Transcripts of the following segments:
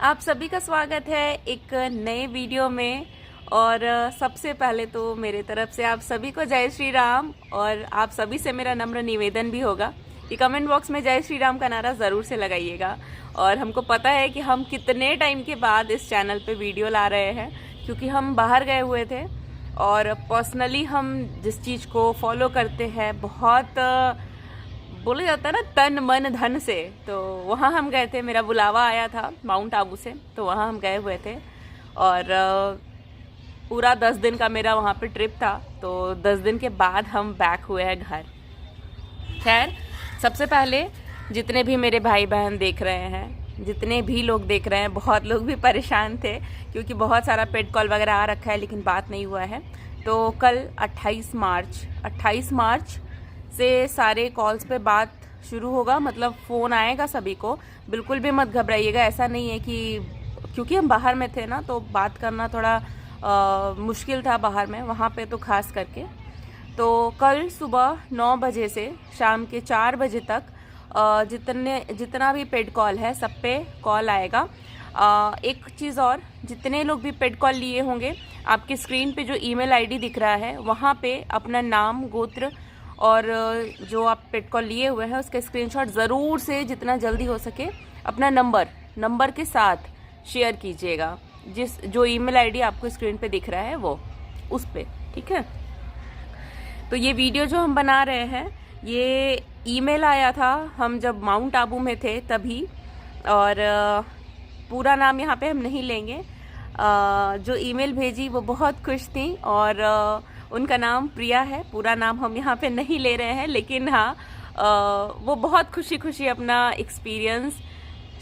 आप सभी का स्वागत है एक नए वीडियो में। और सबसे पहले तो मेरे तरफ से आप सभी को जय श्री राम। और आप सभी से मेरा नम्र निवेदन भी होगा कि कमेंट बॉक्स में जय श्री राम का नारा ज़रूर से लगाइएगा। और हमको पता है कि हम कितने टाइम के बाद इस चैनल पे वीडियो ला रहे हैं, क्योंकि हम बाहर गए हुए थे और पर्सनली हम जिस चीज़ को फॉलो करते हैं बहुत बोला जाता है ना तन मन धन से, तो वहाँ हम गए थे। मेरा बुलावा आया था माउंट आबू से, तो वहाँ हम गए हुए थे और पूरा 10 दिन का मेरा वहाँ पे ट्रिप था। तो 10 दिन के बाद हम बैक हुए हैं घर। खैर, सबसे पहले जितने भी मेरे भाई बहन देख रहे हैं, जितने भी लोग देख रहे हैं, बहुत लोग भी परेशान थे क्योंकि बहुत सारा पेड कॉल वगैरह आ रखा है लेकिन बात नहीं हुआ है। तो कल 28 मार्च से सारे कॉल्स पे बात शुरू होगा, मतलब फ़ोन आएगा सभी को। बिल्कुल भी मत घबराइएगा, ऐसा नहीं है कि क्योंकि हम बाहर में थे ना तो बात करना थोड़ा मुश्किल था बाहर में, वहाँ पे तो खास करके। तो कल सुबह 9 बजे से शाम के 4 बजे तक जितना भी पेड कॉल है सब पे कॉल आएगा। एक चीज़ और, जितने लोग भी पेड कॉल लिए होंगे, आपकी स्क्रीन पे जो ईमेल आईडी दिख रहा है वहाँ पे अपना नाम, गोत्र और जो आप पेड कॉल लिए हुए हैं उसके स्क्रीनशॉट ज़रूर से जितना जल्दी हो सके अपना नंबर के साथ शेयर कीजिएगा। जो ईमेल आईडी आपको स्क्रीन पे दिख रहा है वो उस पे, ठीक है। तो ये वीडियो जो हम बना रहे हैं, ये ईमेल आया था हम जब माउंट आबू में थे तभी। और पूरा नाम यहाँ पे हम नहीं लेंगे। जो ईमेल भेजी वो बहुत खुश थी और उनका नाम प्रिया है। पूरा नाम हम यहाँ पे नहीं ले रहे हैं, लेकिन हाँ वो बहुत खुशी अपना एक्सपीरियंस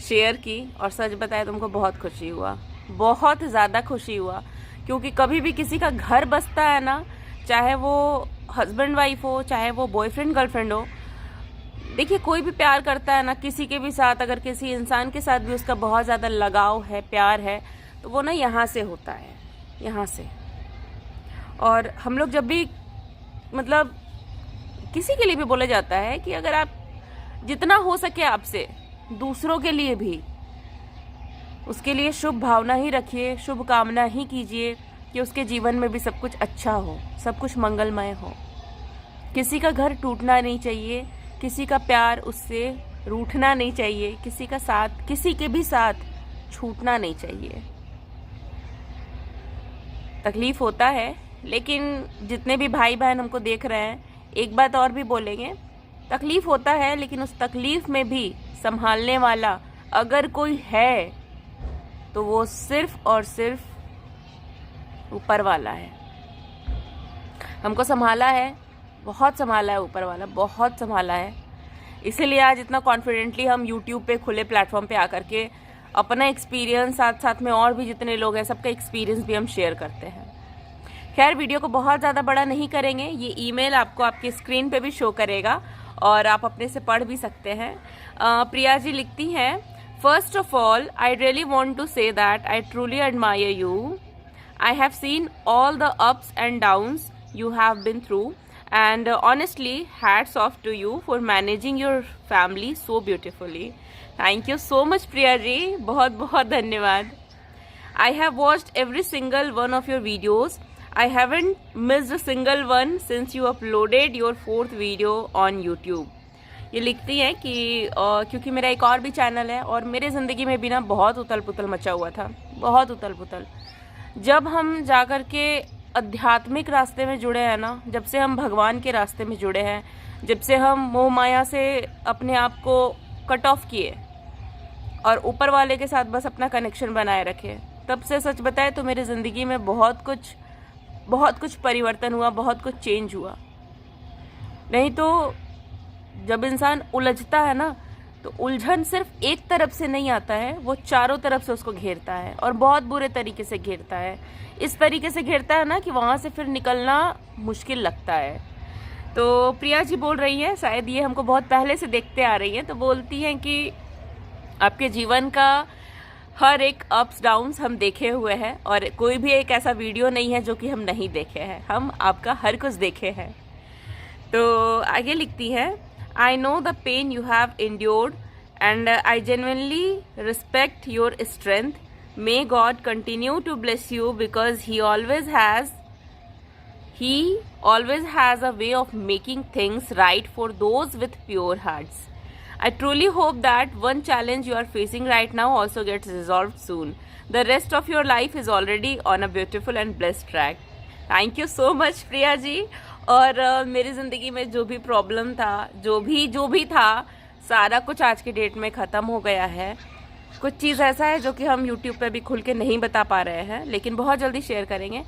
शेयर की। और सच बताए तुमको बहुत खुशी हुआ, बहुत ज़्यादा खुशी हुआ, क्योंकि कभी भी किसी का घर बसता है ना, चाहे वो हस्बैंड वाइफ हो, चाहे वो बॉयफ्रेंड गर्लफ्रेंड हो। देखिए, कोई भी प्यार करता है ना किसी के भी साथ, अगर किसी इंसान के साथ भी उसका बहुत ज़्यादा लगाव है, प्यार है, तो वो ना यहाँ से होता है, यहाँ से। और हम लोग जब भी, मतलब किसी के लिए भी बोला जाता है कि अगर आप जितना हो सके आपसे दूसरों के लिए भी, उसके लिए शुभ भावना ही रखिए, शुभ कामना ही कीजिए कि उसके जीवन में भी सब कुछ अच्छा हो, सब कुछ मंगलमय हो। किसी का घर टूटना नहीं चाहिए, किसी का प्यार उससे रूठना नहीं चाहिए, किसी का साथ, किसी के भी साथ छूटना नहीं चाहिए। तकलीफ होता है, लेकिन जितने भी भाई बहन हमको देख रहे हैं, एक बात और भी बोलेंगे, तकलीफ होता है लेकिन उस तकलीफ में भी संभालने वाला अगर कोई है तो वो सिर्फ और सिर्फ ऊपर वाला है। हमको संभाला है, बहुत संभाला है ऊपर वाला, बहुत संभाला है। इसीलिए आज इतना कॉन्फिडेंटली हम यूट्यूब पे, खुले प्लेटफॉर्म पे आकर के अपना एक्सपीरियंस, साथ साथ में और भी जितने लोग हैं सबका एक्सपीरियंस भी हम शेयर करते हैं। खैर, वीडियो को बहुत ज़्यादा बड़ा नहीं करेंगे। ये ईमेल आपको आपकी स्क्रीन पे भी शो करेगा और आप अपने से पढ़ भी सकते हैं। प्रिया जी लिखती हैं, first of all I really want to say that I truly admire you. I have seen all the ups and downs you have been through, and honestly hats off to you for managing your family so beautifully. Thank you so much Priya ji, बहुत बहुत धन्यवाद। I have watched every single one of your videos. I haven't missed a single one since you uploaded your 4th video on YouTube. ये लिखती है कि क्योंकि मेरा एक और भी चैनल है और मेरे ज़िंदगी में भी ना बहुत उथल पुथल मचा हुआ था, बहुत उथल पुथल। जब हम जाकर के आध्यात्मिक रास्ते में जुड़े हैं ना, जब से हम भगवान के रास्ते में जुड़े हैं, जब से हम मोह माया से अपने आप को कट ऑफ किए और ऊपर वाले के साथ बस अपना कनेक्शन बनाए रखे, तब से सच बताए तो मेरी ज़िंदगी में बहुत कुछ परिवर्तन हुआ, बहुत कुछ चेंज हुआ। नहीं तो जब इंसान उलझता है ना, तो उलझन सिर्फ एक तरफ से नहीं आता है, वो चारों तरफ से उसको घेरता है और बहुत बुरे तरीके से घेरता है। इस तरीके से घेरता है ना कि वहाँ से फिर निकलना मुश्किल लगता है। तो प्रिया जी बोल रही हैं, शायद ये हमको बहुत पहले से देखते आ रही हैं, तो बोलती हैं कि आपके जीवन का हर एक अप्स डाउन्स हम देखे हुए हैं और कोई भी एक ऐसा वीडियो नहीं है जो कि हम नहीं देखे हैं, हम आपका हर कुछ देखे हैं। तो आगे लिखती है, I know the pain you have endured and I genuinely respect your strength. May God continue to bless you because He always has a way of making things right for those with pure hearts. I truly hope that one challenge you are facing right now also gets resolved soon. The rest of your life is already on a beautiful and blessed track. Thank you so much Priya ji. और मेरी ज़िंदगी में जो भी problem था, जो भी था, सारा कुछ आज के डेट में ख़त्म हो गया है। कुछ चीज़ ऐसा है जो कि हम यूट्यूब पे भी खुल के नहीं बता पा रहे हैं, लेकिन बहुत जल्दी शेयर करेंगे।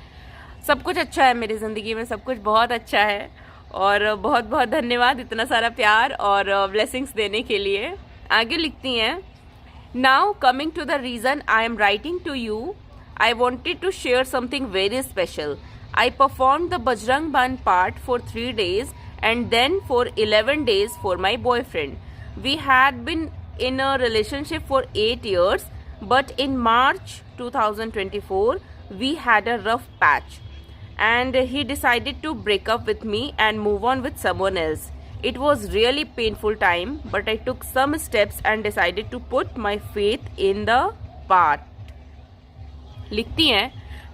सब कुछ अच्छा है मेरी ज़िंदगी में, सब कुछ बहुत अच्छा है और बहुत बहुत धन्यवाद इतना सारा प्यार और ब्लेसिंग्स देने के लिए। आगे लिखती हैं, now coming to the reason I am writing to you, I wanted to share something very special. I performed the Bajrang Baan part for 3 days and then for 11 days for my boyfriend. We had been in a relationship for 8 years, but in March 2024, we had a rough patch. And he decided to break up with me and move on with someone else. It was really painful time, but I took some steps and decided to put my faith in the part. लिखती हैं,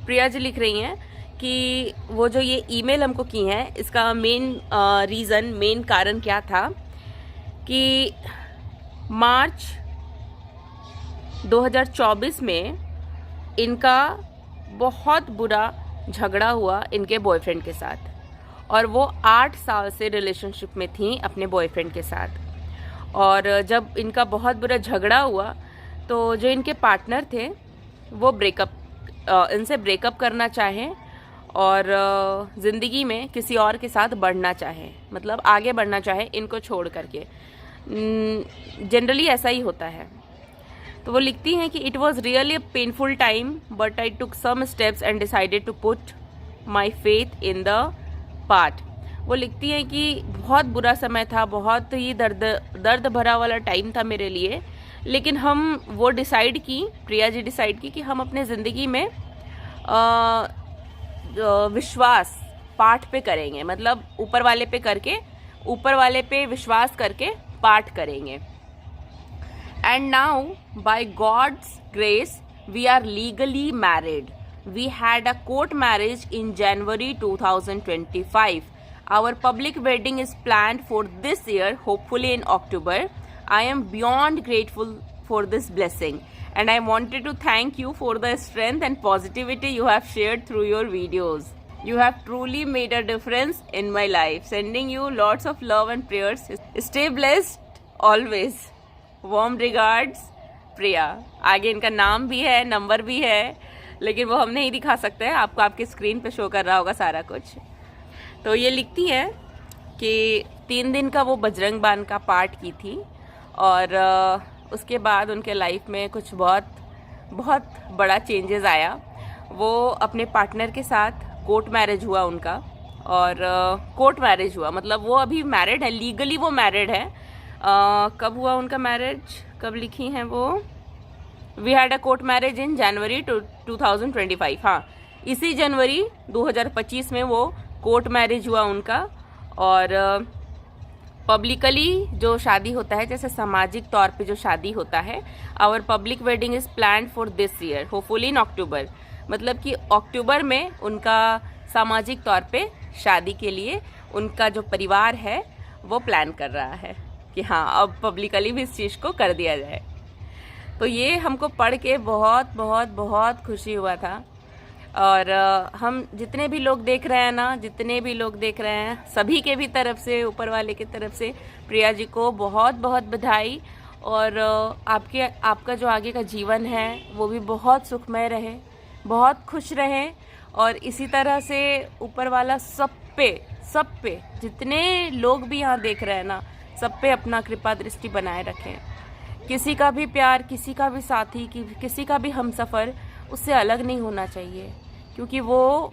प्रिया जी लिख रही हैं कि वो जो ये email हमको की हैं, इसका मेन कारण क्या था कि मार्च 2024 में इनका बहुत बुरा झगड़ा हुआ इनके बॉयफ्रेंड के साथ, और वो 8 साल से रिलेशनशिप में थी अपने बॉयफ्रेंड के साथ। और जब इनका बहुत बुरा झगड़ा हुआ तो जो इनके पार्टनर थे वो इनसे ब्रेकअप करना चाहें और ज़िंदगी में किसी और के साथ बढ़ना चाहे, मतलब आगे बढ़ना चाहे इनको छोड़ करके। जनरली ऐसा ही होता है। तो वो लिखती हैं कि it was really a painful time, but I took some steps and decided to put my faith in the part. वो लिखती हैं कि बहुत बुरा समय था, बहुत ही दर्द भरा वाला टाइम था मेरे लिए, लेकिन हम वो प्रिया जी डिसाइड की कि हम अपने ज़िंदगी में विश्वास पाठ पे करेंगे, मतलब ऊपर वाले पे विश्वास करके पाठ करेंगे। And now by God's grace we are legally married. We had a court marriage in January 2025. Our public wedding is planned for this year, hopefully in October. I am beyond grateful for this blessing. And I wanted to thank you for the strength and positivity you have shared through your videos. You have truly made a difference in my life. Sending you lots of love and prayers. Stay blessed always. Warm regards, प्रिया। आगे इनका नाम भी है, number भी है, लेकिन वो हम नहीं दिखा सकते हैं, आपको आपकी स्क्रीन पे शो कर रहा होगा सारा कुछ। तो ये लिखती है कि 3 दिन का वो बजरंग बान का पार्ट की थी और उसके बाद उनके लाइफ में कुछ बहुत बड़ा चेंजेस आया। वो अपने पार्टनर के साथ कोर्ट मैरिज हुआ उनका, और कोर्ट मैरिज हुआ मतलब वो अभी मैरिड है, लीगली वो मैरिड है। कब हुआ उनका मैरिज, कब लिखी हैं वो, we had a court marriage in January 2025। हाँ, इसी जनवरी 2025 में वो कोर्ट मैरिज हुआ उनका। और पब्लिकली जो शादी होता है, जैसे सामाजिक तौर पे जो शादी होता है, our public wedding is planned for this year, hopefully in October, मतलब कि अक्टूबर में उनका सामाजिक तौर पे शादी के लिए उनका जो परिवार है वो प्लान कर रहा है कि हाँ अब पब्लिकली भी इस चीज़ को कर दिया जाए। तो ये हमको पढ़ के बहुत बहुत बहुत खुशी हुआ था। और हम जितने भी लोग देख रहे हैं, सभी के भी तरफ से, ऊपर वाले की तरफ से प्रिया जी को बहुत बहुत बधाई। और आपका जो आगे का जीवन है वो भी बहुत सुखमय रहे, बहुत खुश रहे, और इसी तरह से ऊपर वाला सब पे जितने लोग भी यहाँ देख रहे हैं ना, सब पे अपना कृपा दृष्टि बनाए रखें। किसी का भी प्यार, किसी का भी साथी, किसी का भी हमसफ़र उससे अलग नहीं होना चाहिए, क्योंकि वो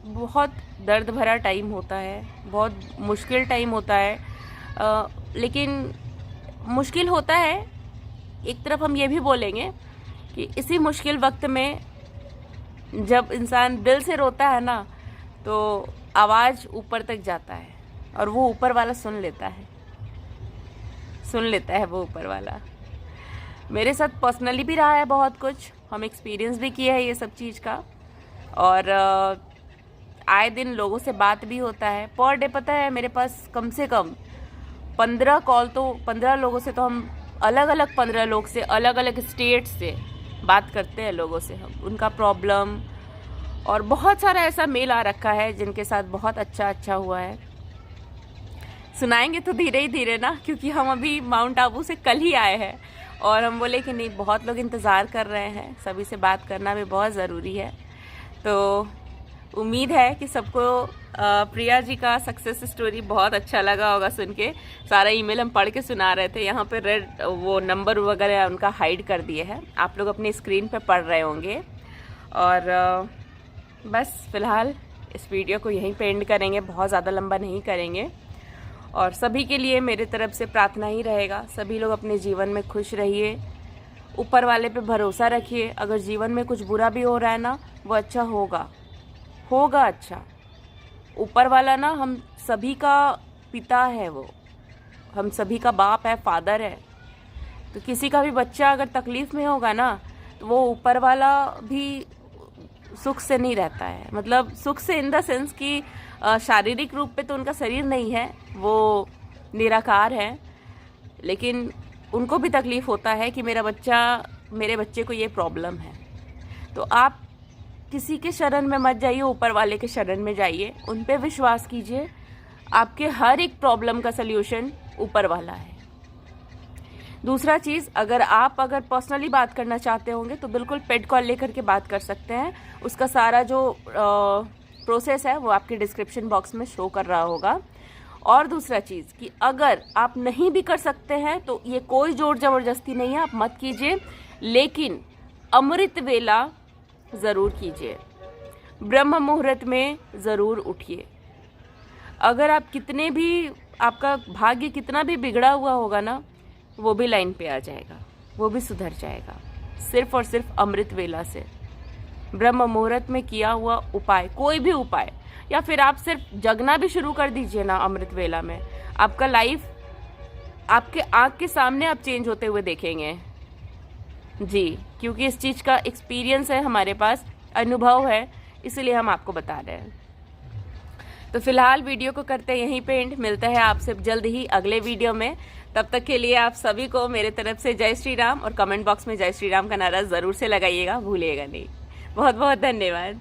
बहुत दर्द भरा टाइम होता है, बहुत मुश्किल टाइम होता है। लेकिन मुश्किल होता है, एक तरफ हम ये भी बोलेंगे कि इसी मुश्किल वक्त में जब इंसान दिल से रोता है ना, तो आवाज़ ऊपर तक जाता है और वो ऊपर वाला सुन लेता है वो ऊपर वाला। मेरे साथ पर्सनली भी रहा है बहुत कुछ, हम एक्सपीरियंस भी किए हैं ये सब चीज़ का। और आए दिन लोगों से बात भी होता है पर डे। पता है मेरे पास कम से कम 15 कॉल, तो 15 लोगों से तो हम अलग अलग 15 लोग से अलग अलग स्टेट से बात करते हैं लोगों से हम, उनका प्रॉब्लम। और बहुत सारा ऐसा मेल आ रखा है जिनके साथ बहुत अच्छा हुआ है। सुनाएंगे तो धीरे ही धीरे ना, क्योंकि हम अभी माउंट आबू से कल ही आए हैं और हम बोले कि नहीं, बहुत लोग इंतज़ार कर रहे हैं, सभी से बात करना भी बहुत ज़रूरी है। तो उम्मीद है कि सबको प्रिया जी का सक्सेस स्टोरी बहुत अच्छा लगा होगा सुन के। सारा ईमेल हम पढ़ के सुना रहे थे, यहाँ पे रेड वो नंबर वगैरह उनका हाइड कर दिए हैं, आप लोग अपने स्क्रीन पे पढ़ रहे होंगे। और बस फिलहाल इस वीडियो को यहीं पे एंड करेंगे, बहुत ज़्यादा लंबा नहीं करेंगे। और सभी के लिए मेरे तरफ से प्रार्थना ही रहेगा, सभी लोग अपने जीवन में खुश रहिए, ऊपर वाले पे भरोसा रखिए। अगर जीवन में कुछ बुरा भी हो रहा है ना, वो अच्छा होगा अच्छा। ऊपर वाला ना हम सभी का पिता है, वो हम सभी का बाप है, फादर है। तो किसी का भी बच्चा अगर तकलीफ में होगा ना, तो वो ऊपर वाला भी सुख से नहीं रहता है। मतलब सुख से इन द सेंस कि शारीरिक रूप पे तो उनका शरीर नहीं है, वो निराकार है, लेकिन उनको भी तकलीफ होता है कि मेरे बच्चे को ये प्रॉब्लम है। तो आप किसी के शरण में मत जाइए, ऊपर वाले के शरण में जाइए, उन पे विश्वास कीजिए। आपके हर एक प्रॉब्लम का सल्यूशन ऊपर वाला है। दूसरा चीज़, अगर पर्सनली बात करना चाहते होंगे तो बिल्कुल पेड कॉल लेकर के बात कर सकते हैं। उसका सारा जो प्रोसेस है वो आपके डिस्क्रिप्शन बॉक्स में शो कर रहा होगा। और दूसरा चीज़ कि अगर आप नहीं भी कर सकते हैं तो ये कोई जोर ज़बरदस्ती नहीं है, आप मत कीजिए, लेकिन अमृत वेला ज़रूर कीजिए, ब्रह्म मुहूर्त में ज़रूर उठिए। अगर आप आपका भाग्य कितना भी बिगड़ा हुआ होगा ना, वो भी लाइन पे आ जाएगा, वो भी सुधर जाएगा, सिर्फ और सिर्फ अमृत वेला से। ब्रह्म मुहूर्त में किया हुआ उपाय, कोई भी उपाय, या फिर आप सिर्फ जगना भी शुरू कर दीजिए ना अमृत वेला में, आपका लाइफ आपके आँख के सामने आप चेंज होते हुए देखेंगे जी। क्योंकि इस चीज़ का एक्सपीरियंस है, हमारे पास अनुभव है, इसलिए हम आपको बता रहे हैं। तो फिलहाल वीडियो को करते यहीं पे एंड, मिलते हैं आपसे जल्द ही अगले वीडियो में। तब तक के लिए आप सभी को मेरे तरफ से जय श्री राम, और कमेंट बॉक्स में जय श्री राम का नारा ज़रूर से लगाइएगा, भूलिएगा नहीं। बहुत बहुत धन्यवाद।